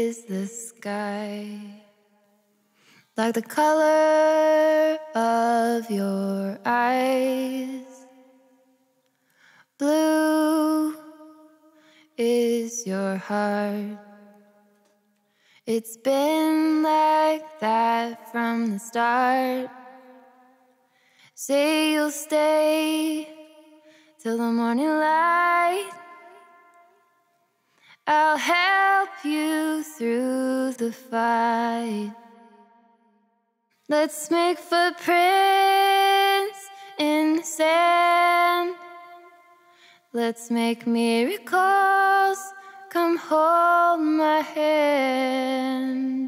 is the sky, like the color of your eyes. Blue is your heart. It's been like that from the start. Say you'll stay till the morning light. I'll help you through the fight. Let's make footprints in the sand. Let's make miracles. Come hold my hand.